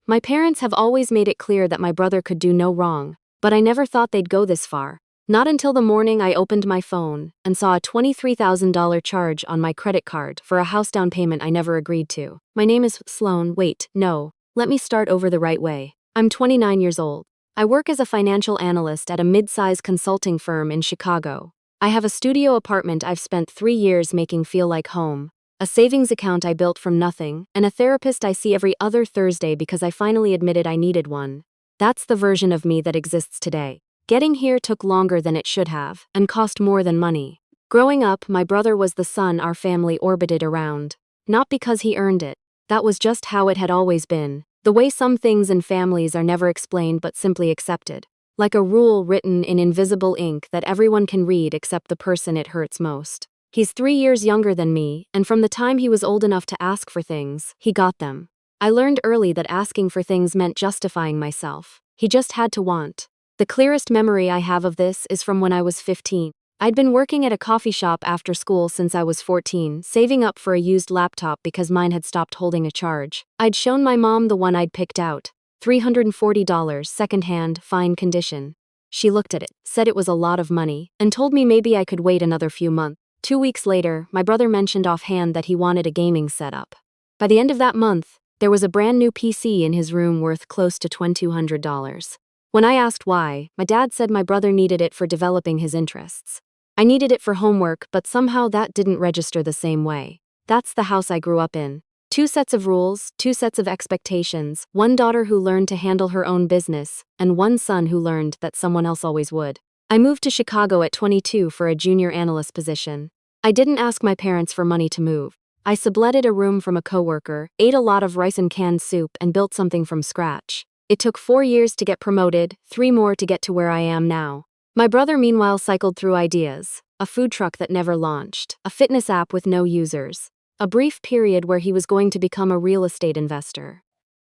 My parents have always made it clear that my brother could do no wrong, but I never thought they'd go this far. Not until the morning I opened my phone and saw a $23,000 charge on my credit card for a house down payment I never agreed to. My name is Sloan. Wait, no. Let me start over the right way. I'm 29 years old. I work as a financial analyst at a mid-size consulting firm in Chicago. I have a studio apartment I've spent 3 years making feel like home, a savings account I built from nothing, and a therapist I see every other Thursday because I finally admitted I needed one. That's the version of me that exists today. Getting here took longer than it should have, and cost more than money. Growing up, my brother was the sun our family orbited around. Not because he earned it. That was just how it had always been. The way some things in families are never explained but simply accepted. Like a rule written in invisible ink that everyone can read except the person it hurts most. He's 3 years younger than me, and from the time he was old enough to ask for things, he got them. I learned early that asking for things meant justifying myself. He just had to want. The clearest memory I have of this is from when I was 15. I'd been working at a coffee shop after school since I was 14, saving up for a used laptop because mine had stopped holding a charge. I'd shown my mom the one I'd picked out. $340, secondhand, fine condition. She looked at it, said it was a lot of money, and told me maybe I could wait another few months. 2 weeks later, my brother mentioned offhand that he wanted a gaming setup. By the end of that month, there was a brand new PC in his room worth close to $2,200. When I asked why, my dad said my brother needed it for developing his interests. I needed it for homework, but somehow that didn't register the same way. That's the house I grew up in. 2 sets of rules, 2 sets of expectations, 1 daughter who learned to handle her own business, and 1 son who learned that someone else always would. I moved to Chicago at 22 for a junior analyst position. I didn't ask my parents for money to move. I subletted a room from a coworker, ate a lot of rice and canned soup, and built something from scratch. It took 4 years to get promoted, 3 more to get to where I am now. My brother meanwhile cycled through ideas. A food truck that never launched, a fitness app with no users. A brief period where he was going to become a real estate investor.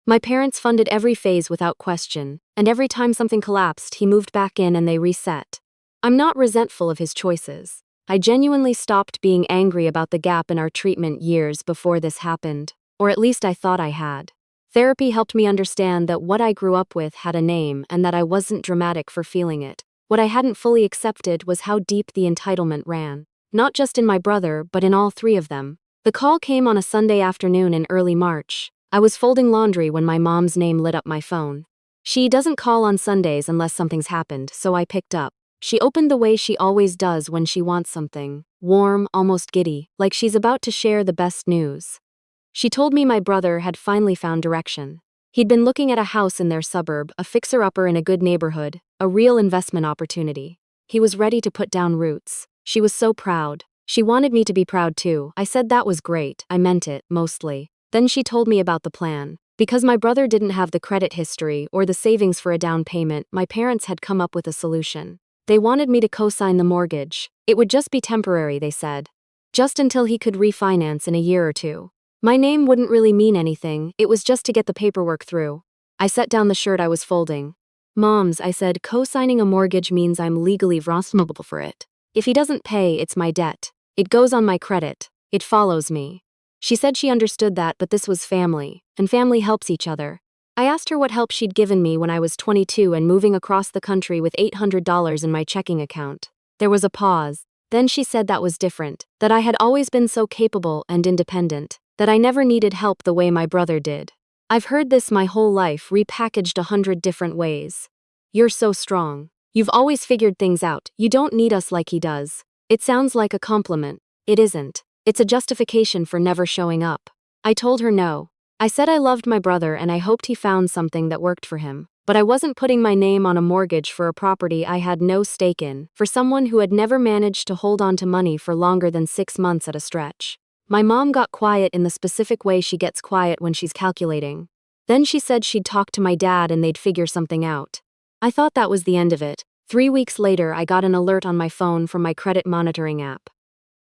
My parents funded every phase without question, and every time something collapsed, he moved back in and they reset. I'm not resentful of his choices. I genuinely stopped being angry about the gap in our treatment years before this happened, or at least I thought I had. Therapy helped me understand that what I grew up with had a name and that I wasn't dramatic for feeling it. What I hadn't fully accepted was how deep the entitlement ran. Not just in my brother, but in all 3 of them. The call came on a Sunday afternoon in early March. I was folding laundry when my mom's name lit up my phone. She doesn't call on Sundays unless something's happened, so I picked up. She opened the way she always does when she wants something. Warm, almost giddy, like she's about to share the best news. She told me my brother had finally found direction. He'd been looking at a house in their suburb, a fixer-upper in a good neighborhood, a real investment opportunity. He was ready to put down roots. She was so proud. She wanted me to be proud too. I said that was great. I meant it, mostly. Then she told me about the plan. Because my brother didn't have the credit history or the savings for a down payment, my parents had come up with a solution. They wanted me to co-sign the mortgage. It would just be temporary, they said. Just until he could refinance in a year or 2. My name wouldn't really mean anything, it was just to get the paperwork through. I set down the shirt I was folding. Moms, I said, co-signing a mortgage means I'm legally responsible for it. If he doesn't pay, it's my debt. It goes on my credit. It follows me. She said she understood that, but this was family, and family helps each other. I asked her what help she'd given me when I was 22 and moving across the country with $800 in my checking account. There was a pause. Then she said that was different, that I had always been so capable and independent, that I never needed help the way my brother did. I've heard this my whole life, repackaged 100 different ways. You're so strong. You've always figured things out. You don't need us like he does. It sounds like a compliment. It isn't. It's a justification for never showing up. I told her no. I said I loved my brother and I hoped he found something that worked for him. But I wasn't putting my name on a mortgage for a property I had no stake in, for someone who had never managed to hold on to money for longer than 6 months at a stretch. My mom got quiet in the specific way she gets quiet when she's calculating. Then she said she'd talk to my dad and they'd figure something out. I thought that was the end of it. 3 weeks later, I got an alert on my phone from my credit monitoring app.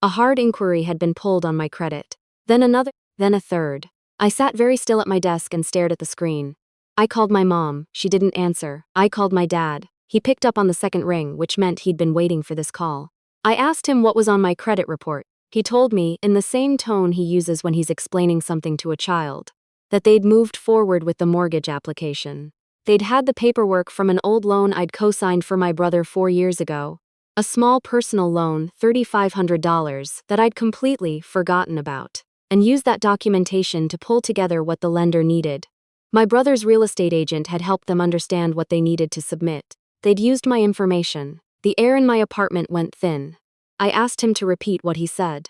A hard inquiry had been pulled on my credit. Then another, then a third. I sat very still at my desk and stared at the screen. I called my mom. She didn't answer. I called my dad. He picked up on the second ring, which meant he'd been waiting for this call. I asked him what was on my credit report. He told me, in the same tone he uses when he's explaining something to a child. that they'd moved forward with the mortgage application. They'd had the paperwork from an old loan I'd co-signed for my brother 4 years ago. A small personal loan, $3,500, that I'd completely forgotten about, and used that documentation to pull together what the lender needed. My brother's real estate agent had helped them understand what they needed to submit. They'd used my information. The air in my apartment went thin. I asked him to repeat what he said.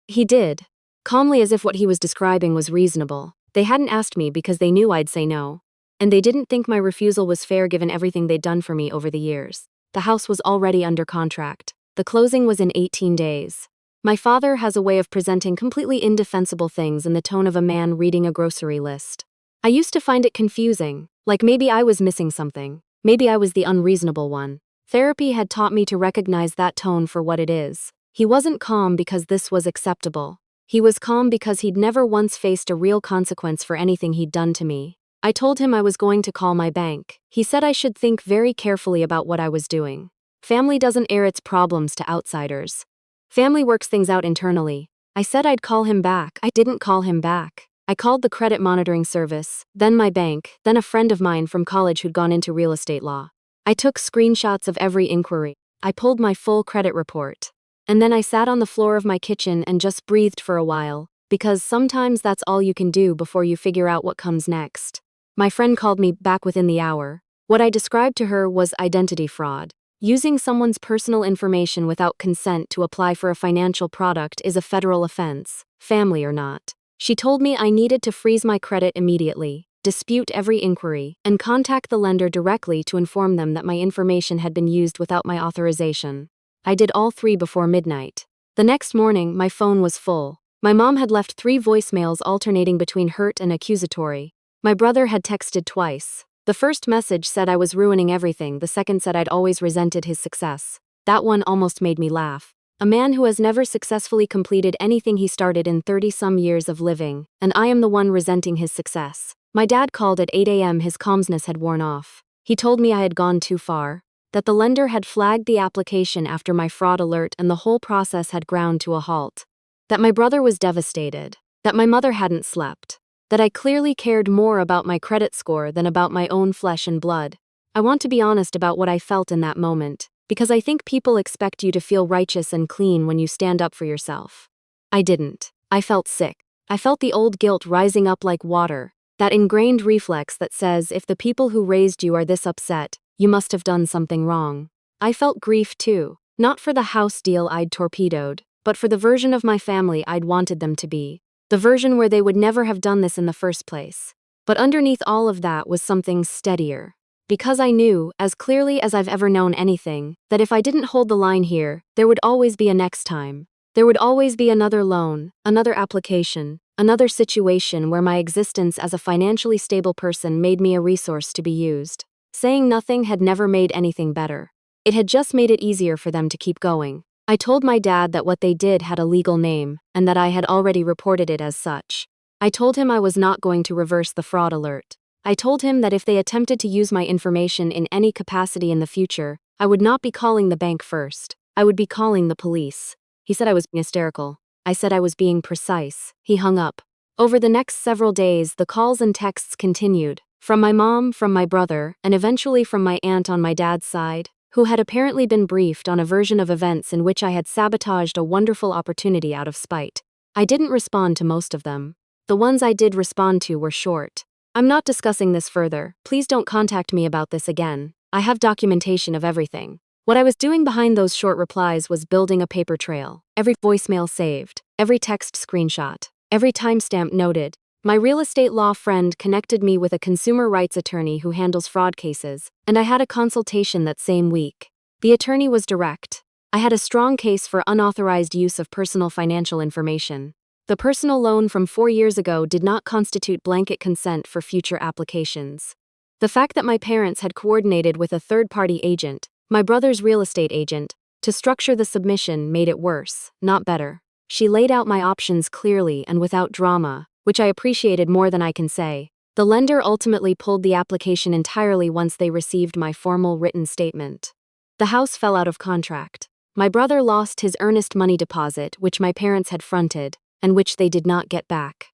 He did, calmly, as if what he was describing was reasonable. They hadn't asked me because they knew I'd say no. And they didn't think my refusal was fair given everything they'd done for me over the years. The house was already under contract. The closing was in 18 days. My father has a way of presenting completely indefensible things in the tone of a man reading a grocery list. I used to find it confusing, like maybe I was missing something. Maybe I was the unreasonable one. Therapy had taught me to recognize that tone for what it is. He wasn't calm because this was acceptable. He was calm because he'd never once faced a real consequence for anything he'd done to me. I told him I was going to call my bank. He said I should think very carefully about what I was doing. Family doesn't air its problems to outsiders. Family works things out internally. I said I'd call him back. I didn't call him back. I called the credit monitoring service, then my bank, then a friend of mine from college who'd gone into real estate law. I took screenshots of every inquiry. I pulled my full credit report. And then I sat on the floor of my kitchen and just breathed for a while, because sometimes that's all you can do before you figure out what comes next. My friend called me back within the hour. What I described to her was identity fraud. Using someone's personal information without consent to apply for a financial product is a federal offense, family or not. She told me I needed to freeze my credit immediately, dispute every inquiry, and contact the lender directly to inform them that my information had been used without my authorization. I did all three before midnight. The next morning, my phone was full. My mom had left 3 voicemails alternating between hurt and accusatory. My brother had texted twice. The first message said I was ruining everything, the second said I'd always resented his success. That one almost made me laugh. A man who has never successfully completed anything he started in 30-some years of living, and I am the one resenting his success. My dad called at 8 a.m. His calmness had worn off. He told me I had gone too far, that the lender had flagged the application after my fraud alert and the whole process had ground to a halt. That my brother was devastated. That my mother hadn't slept. That I clearly cared more about my credit score than about my own flesh and blood. I want to be honest about what I felt in that moment, because I think people expect you to feel righteous and clean when you stand up for yourself. I didn't. I felt sick. I felt the old guilt rising up like water, that ingrained reflex that says if the people who raised you are this upset, you must have done something wrong. I felt grief too, not for the house deal I'd torpedoed, but for the version of my family I'd wanted them to be. The version where they would never have done this in the first place. But underneath all of that was something steadier. Because I knew, as clearly as I've ever known anything, that if I didn't hold the line here, there would always be a next time. There would always be another loan, another application, another situation where my existence as a financially stable person made me a resource to be used. Saying nothing had never made anything better. It had just made it easier for them to keep going. I told my dad that what they did had a legal name, and that I had already reported it as such. I told him I was not going to reverse the fraud alert. I told him that if they attempted to use my information in any capacity in the future, I would not be calling the bank first. I would be calling the police. He said I was being hysterical. I said I was being precise. He hung up. Over the next several days, the calls and texts continued. From my mom, from my brother, and eventually from my aunt on my dad's side, who had apparently been briefed on a version of events in which I had sabotaged a wonderful opportunity out of spite. I didn't respond to most of them. The ones I did respond to were short. I'm not discussing this further. Please don't contact me about this again. I have documentation of everything. What I was doing behind those short replies was building a paper trail. Every voicemail saved, every text screenshot, every timestamp noted. My real estate law friend connected me with a consumer rights attorney who handles fraud cases, and I had a consultation that same week. The attorney was direct. I had a strong case for unauthorized use of personal financial information. The personal loan from 4 years ago did not constitute blanket consent for future applications. The fact that my parents had coordinated with a third-party agent, my brother's real estate agent, to structure the submission made it worse, not better. She laid out my options clearly and without drama, which I appreciated more than I can say. The lender ultimately pulled the application entirely once they received my formal written statement. The house fell out of contract. My brother lost his earnest money deposit, which my parents had fronted, and which they did not get back.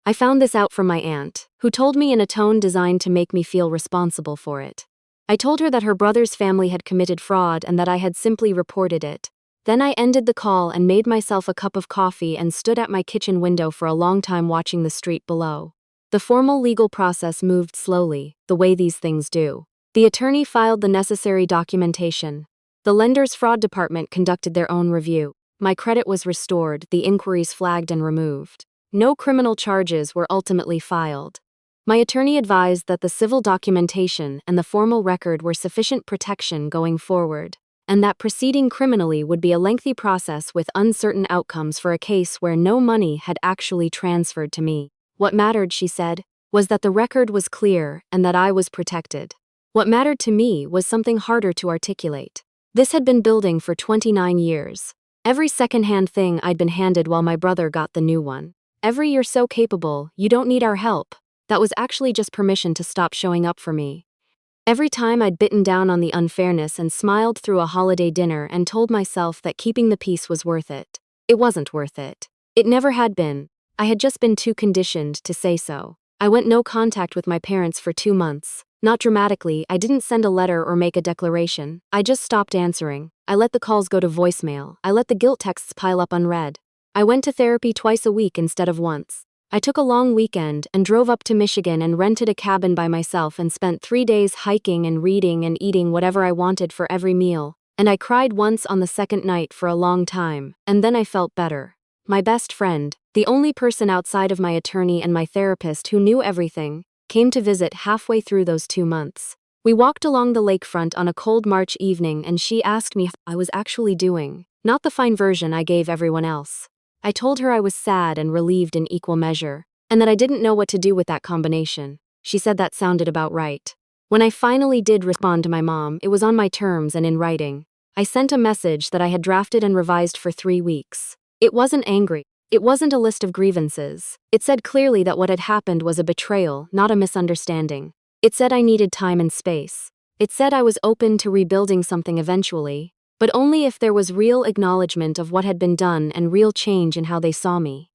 I found this out from my aunt, who told me in a tone designed to make me feel responsible for it. I told her that her brother's family had committed fraud and that I had simply reported it. Then I ended the call and made myself a cup of coffee and stood at my kitchen window for a long time watching the street below. The formal legal process moved slowly, the way these things do. The attorney filed the necessary documentation. The lender's fraud department conducted their own review. My credit was restored, the inquiries flagged and removed. No criminal charges were ultimately filed. My attorney advised that the civil documentation and the formal record were sufficient protection going forward, and that proceeding criminally would be a lengthy process with uncertain outcomes for a case where no money had actually transferred to me. What mattered, she said, was that the record was clear and that I was protected. What mattered to me was something harder to articulate. This had been building for 29 years. Every second-hand thing I'd been handed while my brother got the new one. Every "you're so capable, you don't need our help." That was actually just permission to stop showing up for me. Every time I'd bitten down on the unfairness and smiled through a holiday dinner and told myself that keeping the peace was worth it. It wasn't worth it. It never had been. I had just been too conditioned to say so. I went no contact with my parents for 2 months. Not dramatically, I didn't send a letter or make a declaration. I just stopped answering. I let the calls go to voicemail. I let the guilt texts pile up unread. I went to therapy twice a week instead of once. I took a long weekend and drove up to Michigan and rented a cabin by myself and spent 3 days hiking and reading and eating whatever I wanted for every meal. And I cried once on the second night for a long time, and then I felt better. My best friend, the only person outside of my attorney and my therapist who knew everything, came to visit halfway through those 2 months. We walked along the lakefront on a cold March evening and she asked me how I was actually doing, not the fine version I gave everyone else. I told her I was sad and relieved in equal measure, and that I didn't know what to do with that combination. She said that sounded about right. When I finally did respond to my mom, it was on my terms and in writing. I sent a message that I had drafted and revised for 3 weeks. It wasn't angry. It wasn't a list of grievances. It said clearly that what had happened was a betrayal, not a misunderstanding. It said I needed time and space. It said I was open to rebuilding something eventually, but only if there was real acknowledgement of what had been done and real change in how they saw me.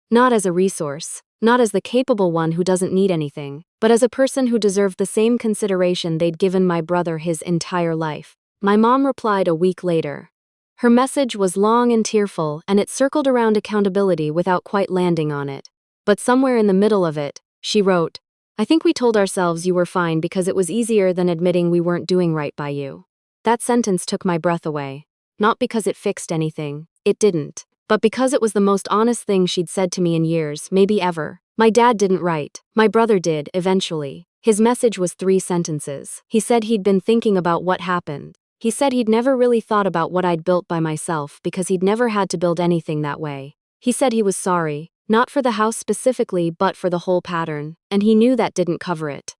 Not as a resource, not as the capable one who doesn't need anything, but as a person who deserved the same consideration they'd given my brother his entire life. My mom replied a week later. Her message was long and tearful, and it circled around accountability without quite landing on it. But somewhere in the middle of it, she wrote, "I think we told ourselves you were fine because it was easier than admitting we weren't doing right by you." That sentence took my breath away. Not because it fixed anything, it didn't, but because it was the most honest thing she'd said to me in years, maybe ever. My dad didn't write. My brother did, eventually. His message was 3 sentences. He said he'd been thinking about what happened. He said he'd never really thought about what I'd built by myself because he'd never had to build anything that way. He said he was sorry, not for the house specifically but for the whole pattern, and he knew that didn't cover it.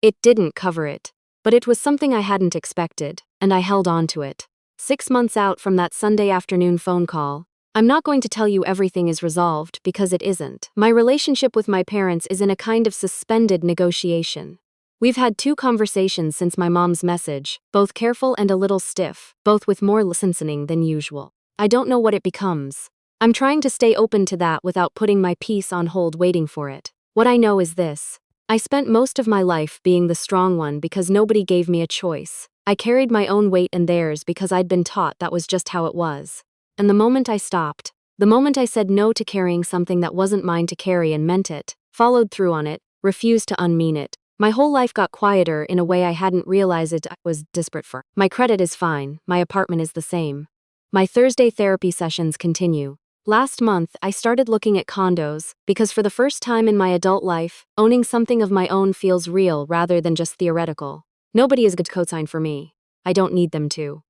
It didn't cover it. But it was something I hadn't expected, and I held on to it. 6 months out from that Sunday afternoon phone call, I'm not going to tell you everything is resolved because it isn't. My relationship with my parents is in a kind of suspended negotiation. We've had 2 conversations since my mom's message, both careful and a little stiff, both with more listening than usual. I don't know what it becomes. I'm trying to stay open to that without putting my peace on hold waiting for it. What I know is this. I spent most of my life being the strong one because nobody gave me a choice. I carried my own weight and theirs because I'd been taught that was just how it was. And the moment I stopped, the moment I said no to carrying something that wasn't mine to carry and meant it, followed through on it, refused to unmean it, my whole life got quieter in a way I hadn't realized I was desperate for. My credit is fine, my apartment is the same. My Thursday therapy sessions continue. Last month, I started looking at condos, because for the first time in my adult life, owning something of my own feels real rather than just theoretical. Nobody is a good cosign for me. I don't need them to.